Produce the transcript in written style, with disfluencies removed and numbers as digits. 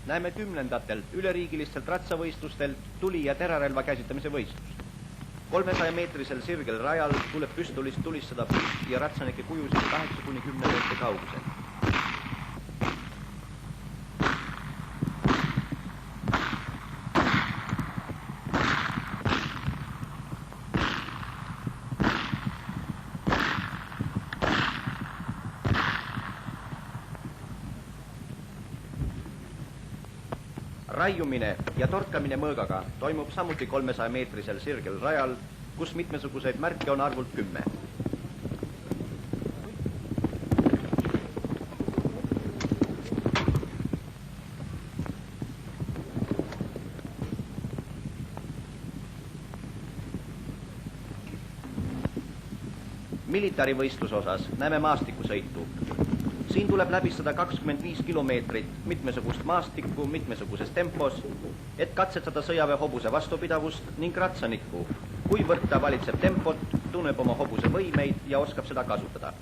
näeme 10-ndatelt üleriigilistelt ratsavõistlustelt tuli- ja terarelva käsitamise võistlust. 300-meetrisel sirgel rajal tuleb püstolist tulistada püst- ja ratsanike kujusid 8–10 meetri kaugusel. Raiumine ja torkamine mõõgaga toimub samuti 300-meetrisel sirgel rajal, kus mitmesuguseid märke on arvult 10. Militarivõistluse osas näeme maastikusõitu. Siin tuleb läbistada 25 kilomeetrit mitmesugust maastikku mitmesuguses tempos, et katsetada sõjaväe hobuse vastupidavust ning ratsanikku, kuivõrd ta valitseb tempot, tunneb oma hobuse võimeid ja oskab seda kasutada.